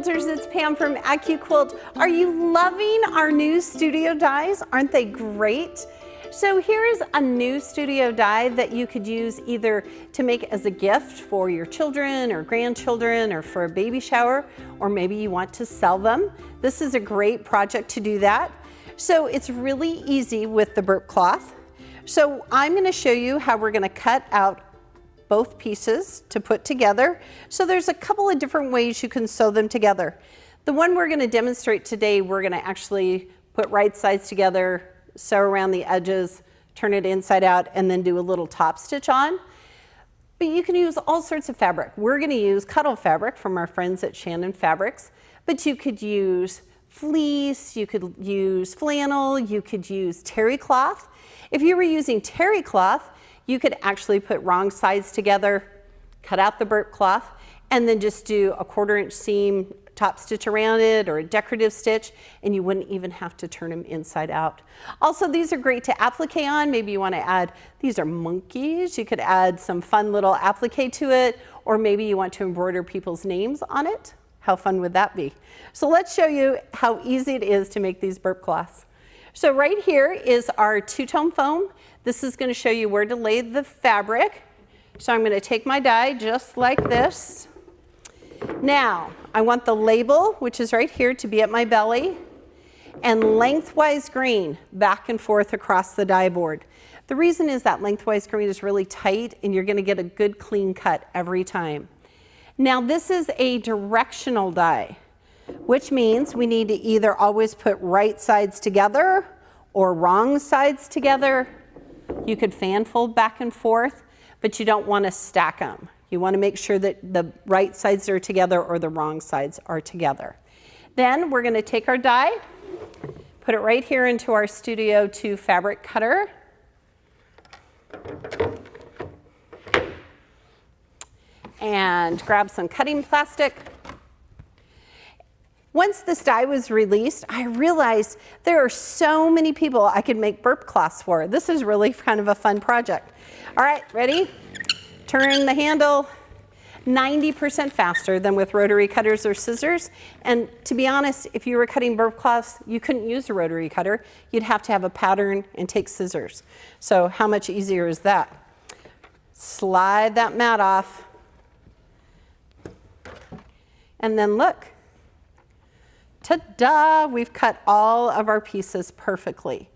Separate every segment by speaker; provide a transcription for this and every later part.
Speaker 1: Quilters, it's Pam from AccuQuilt. Are you loving our new studio dies? Aren't they great? So here's a new studio die that you could use either to make as a gift for your children or grandchildren or for a baby shower, or maybe you want to sell them. This is a great project to do that. So it's really easy with the burp cloth. So I'm going to show you how we're going to cut out both pieces to put together. So there's a couple of different ways you can sew them together. The one we're going to demonstrate today, we're going to actually put right sides together, sew around the edges, turn it inside out, and then do a little top stitch on. But you can use all sorts of fabric. We're going to use cuddle fabric from our friends at Shannon Fabrics, but you could use fleece, you could use flannel, you could use terry cloth. If you were using terry cloth, you could actually put wrong sides together, cut out the burp cloth, and then just do a 1/4 inch seam top stitch around it or a decorative stitch, and you wouldn't even have to turn them inside out. Also, these are great to applique on. Maybe you want to add, these are monkeys. You could add some fun little applique to it, or maybe you want to embroider people's names on it. How fun would that be? So let's show you how easy it is to make these burp cloths. So right here is our two-tone foam. This is going to show you where to lay the fabric. So I'm going to take my die just like this. Now, I want the label, which is right here, to be at my belly, and lengthwise green back and forth across the die board. The reason is that lengthwise green is really tight, and you're going to get a good clean cut every time. Now, this is a directional die, which means we need to either always put right sides together or wrong sides together. You could fan fold back and forth, but you don't want to stack them. You want to make sure that the right sides are together or the wrong sides are together. Then we're going to take our die, put it right here into our Studio 2 fabric cutter. And grab some cutting plastic. Once this die was released, I realized there are so many people I could make burp cloths for. This is really kind of a fun project. All right, ready? Turn the handle 90% faster than with rotary cutters or scissors. And to be honest, if you were cutting burp cloths, you couldn't use a rotary cutter. You'd have to have a pattern and take scissors. So how much easier is that? Slide that mat off. And then look. Ta-da! We've cut all of our pieces perfectly.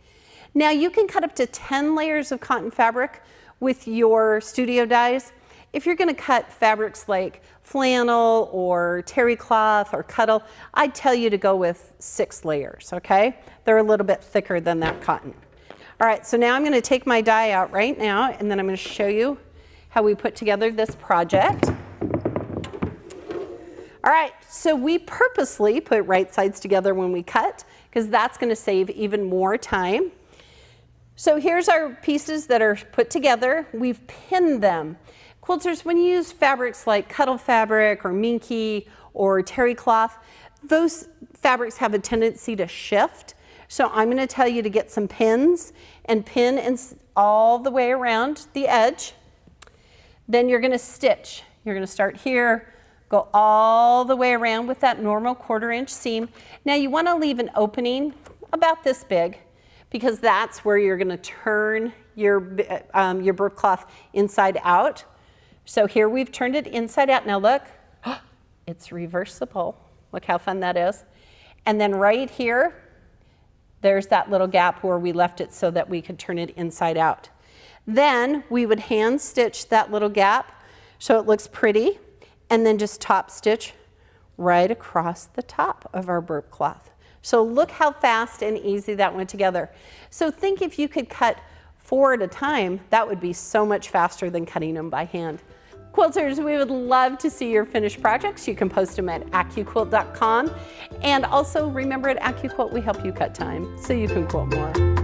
Speaker 1: Now you can cut up to 10 layers of cotton fabric with your studio dies. If you're going to cut fabrics like flannel or terry cloth or cuddle, I'd tell you to go with 6 layers, okay? They're a little bit thicker than that cotton. All right, so now I'm going to take my die out right now, and then I'm going to show you how we put together this project. All right, so we purposely put right sides together when we cut, because that's going to save even more time. So here's our pieces that are put together. We've pinned them. Quilters, when you use fabrics like cuddle fabric or minky or terry cloth, those fabrics have a tendency to shift. So I'm going to tell you to get some pins and pin all the way around the edge. Then you're going to stitch. You're going to start here, go all the way around with that normal 1/4 inch seam. Now you want to leave an opening about this big, because that's where you're going to turn your burp cloth inside out. So here we've turned it inside out. Now look, it's reversible. Look how fun that is. And then right here, there's that little gap where we left it so that we could turn it inside out. Then we would hand stitch that little gap so it looks pretty, and then just top stitch right across the top of our burp cloth. So look how fast and easy that went together. So think if you could cut 4 at a time, that would be so much faster than cutting them by hand. Quilters, we would love to see your finished projects. You can post them at AccuQuilt.com. And also remember, at AccuQuilt, we help you cut time so you can quilt more.